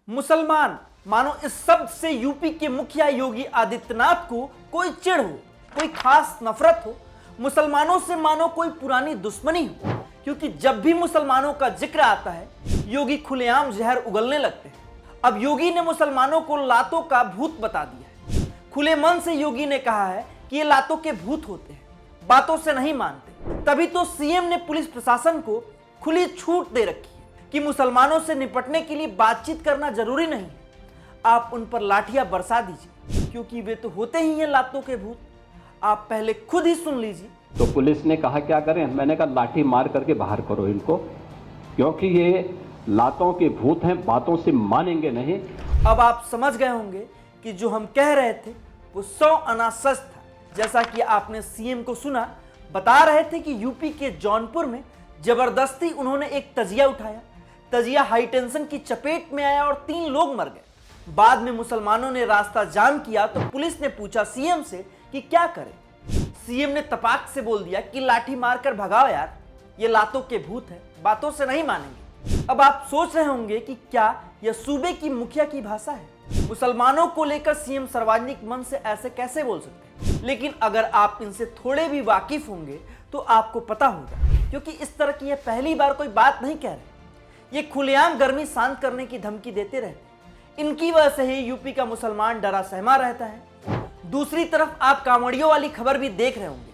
मुसलमान मानो इस शब्द से यूपी के मुखिया योगी आदित्यनाथ को कोई चिढ़ हो, कोई खास नफरत हो। मुसलमानों से मानो कोई पुरानी दुश्मनी हो, क्योंकि जब भी मुसलमानों का जिक्र आता है योगी खुलेआम जहर उगलने लगते हैं। अब योगी ने मुसलमानों को लातों का भूत बता दिया है। खुले मन से योगी ने कहा है कि ये लातों के भूत होते हैं, बातों से नहीं मानते। तभी तो सीएम ने पुलिस प्रशासन को खुली छूट दे रखी है कि मुसलमानों से निपटने के लिए बातचीत करना जरूरी नहीं है, आप उन पर लाठियां बरसा दीजिए, क्योंकि वे तो होते ही हैं लातों के भूत। आप पहले खुद ही सुन लीजिए। तो पुलिस ने कहा क्या करें, मैंने कहा लाठी मार करके बाहर करो इनको, क्योंकि ये लातों के भूत हैं, बातों से मानेंगे नहीं। अब आप समझ गए होंगे कि जो हम कह रहे थे वो 100 आना सच था। जैसा कि आपने सीएम को सुना, बता रहे थे कि यूपी के जौनपुर में जबरदस्ती उन्होंने एक तजिया उठाया। तजिया हाई टेंशन की चपेट में आया और 3 लोग मर गए। बाद में मुसलमानों ने रास्ता जाम किया तो पुलिस ने पूछा सीएम से कि क्या करें। सीएम ने तपाक से बोल दिया कि लाठी मारकर भगाओ यार, ये लातों के भूत है, बातों से नहीं मानेंगे। अब आप सोच रहे होंगे कि क्या यह सूबे की मुखिया की भाषा है। मुसलमानों को लेकर सीएम सार्वजनिक मन से ऐसे कैसे बोल सकते हैं। लेकिन अगर आप इनसे थोड़े भी वाकिफ होंगे तो आपको पता होगा, क्योंकि इस तरह की यह पहली बार कोई बात नहीं कह रहे। ये खुलेआम गर्मी शांत करने की धमकी देते रहते। इनकी वजह से ही यूपी का मुसलमान डरा सहमा रहता है। दूसरी तरफ आप कांवड़ियों वाली खबर भी देख रहे होंगे।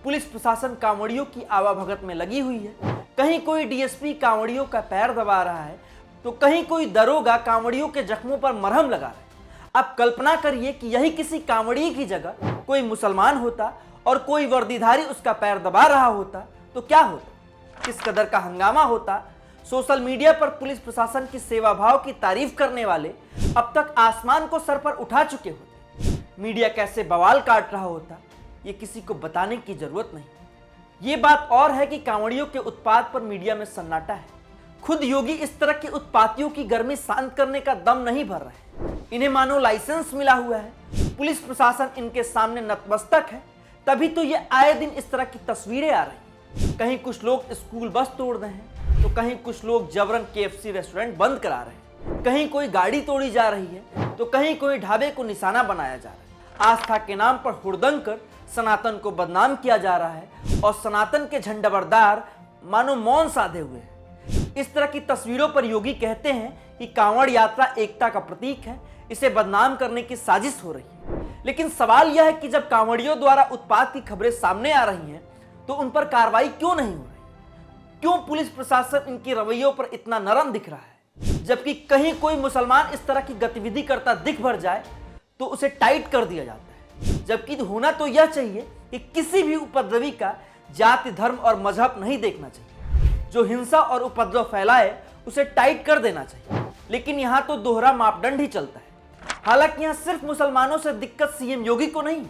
पुलिस प्रशासन कांवड़ियों की आवाभगत में लगी हुई है। कहीं कोई डीएसपी कांवड़ियों का पैर दबा रहा है तो कहीं कोई दरोगा कांवड़ियों के जख्मों पर मरहम लगा रहा है। आप कल्पना करिए कि यही किसी कांवड़ी की जगह कोई मुसलमान होता और कोई वर्दीधारी उसका पैर दबा रहा होता तो क्या होता, किस कदर का हंगामा होता। सोशल मीडिया पर पुलिस प्रशासन की सेवा भाव की तारीफ करने वाले अब तक आसमान को सर पर उठा चुके होते। मीडिया कैसे बवाल काट रहा होता ये किसी को बताने की जरूरत नहीं। ये बात और है कि कांवड़ियों के उत्पात पर मीडिया में सन्नाटा है। खुद योगी इस तरह के उत्पातियों की गर्मी शांत करने का दम नहीं भर रहे। इन्हें मानो लाइसेंस मिला हुआ है, पुलिस प्रशासन इनके सामने नतमस्तक है। तभी तो ये आए दिन इस तरह की तस्वीरें आ रही। कहीं कुछ लोग स्कूल बस तोड़ रहे हैं तो कहीं कुछ लोग जबरन KFC रेस्टोरेंट बंद करा रहे हैं। कहीं कोई गाड़ी तोड़ी जा रही है तो कहीं कोई ढाबे को निशाना बनाया जा रहा है। आस्था के नाम पर हुड़दंग कर सनातन को बदनाम किया जा रहा है और सनातन के झंडाबरदार मानो मौन साधे हुए हैं। इस तरह की तस्वीरों पर योगी कहते हैं कि कांवड़ यात्रा एकता का प्रतीक है, इसे बदनाम करने की साजिश हो रही है। लेकिन सवाल यह है कि जब कांवड़ियों द्वारा उत्पात की खबरें सामने आ रही हैं तो उन पर कार्रवाई क्यों नहीं हो रही। क्यों पुलिस प्रशासन इनके रवैयों पर इतना नरम दिख रहा है, जबकि कहीं कोई मुसलमान इस तरह की गतिविधि करता दिख भर जाए तो उसे टाइट कर दिया जाता है। जबकि होना तो यह चाहिए कि किसी भी उपद्रवी का जाति, धर्म और मजहब नहीं देखना चाहिए। जो हिंसा और उपद्रव फैलाए उसे टाइट कर देना चाहिए। लेकिन यहाँ तो दोहरा मापदंड ही चलता है। हालांकि यहाँ सिर्फ मुसलमानों से दिक्कत सीएम योगी को नहीं,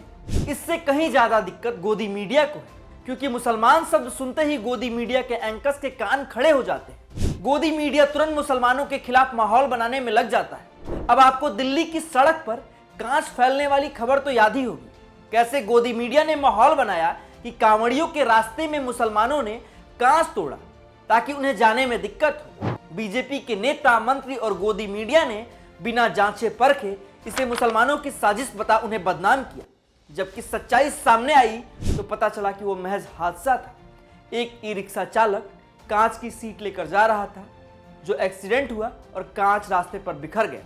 इससे कहीं ज्यादा दिक्कत गोदी मीडिया को है। क्योंकि मुसलमान शब्द सुनते ही गोदी मीडिया के एंकर्स के कान खड़े हो जाते हैं। गोदी मीडिया तुरंत मुसलमानों के खिलाफ माहौल बनाने में लग जाता है। अब आपको दिल्ली की सड़क पर कांच फैलने वाली खबर तो याद ही होगी। कैसे गोदी मीडिया ने माहौल बनाया कि कांवड़ियों के रास्ते में मुसलमानों ने कांच तोड़ा ताकि उन्हें जाने में दिक्कत हो। बीजेपी के नेता, मंत्री और गोदी मीडिया ने बिना जांचे परखे इसे मुसलमानों की साजिश बता उन्हें बदनाम किया। जबकि सच्चाई सामने आई तो पता चला कि वो महज हादसा था। एक ई रिक्शा चालक कांच की सीट लेकर जा रहा था, जो एक्सीडेंट हुआ और कांच रास्ते पर बिखर गया।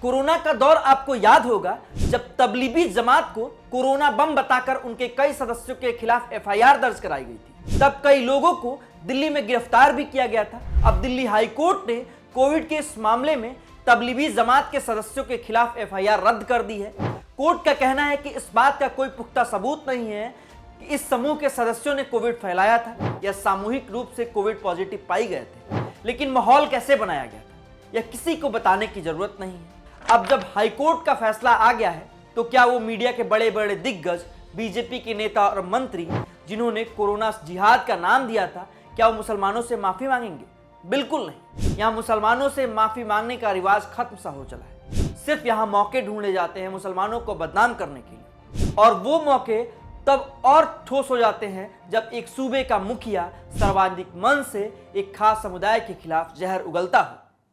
कोरोना का दौर आपको याद होगा, जब तबलीगी जमात को कोरोना बम बताकर उनके कई सदस्यों के खिलाफ FIR दर्ज कराई गई थी। तब कई लोगों को दिल्ली में गिरफ्तार भी किया गया था। अब दिल्ली हाई कोर्ट ने कोविड के इस मामले में तबलीगी जमात के सदस्यों के खिलाफ FIR रद्द कर दी है। कोर्ट का कहना है कि इस बात का कोई पुख्ता सबूत नहीं है कि इस समूह के सदस्यों ने कोविड फैलाया था या सामूहिक रूप से कोविड पॉजिटिव पाई गए थे। लेकिन माहौल कैसे बनाया गया था यह किसी को बताने की जरूरत नहीं है। अब जब हाईकोर्ट का फैसला आ गया है तो क्या वो मीडिया के बड़े बड़े दिग्गज, बीजेपी के नेता और मंत्री जिन्होंने कोरोना जिहाद का नाम दिया था, क्या वो मुसलमानों से माफी मांगेंगे? बिल्कुल नहीं। यहाँ मुसलमानों से माफी मांगने का रिवाज खत्म सा हो चला है। सिर्फ यहाँ मौके ढूंढे जाते हैं मुसलमानों को बदनाम करने के लिए, और वो मौके तब और ठोस हो जाते हैं जब एक सूबे का मुखिया सार्वजनिक मन से एक खास समुदाय के खिलाफ जहर उगलता हो।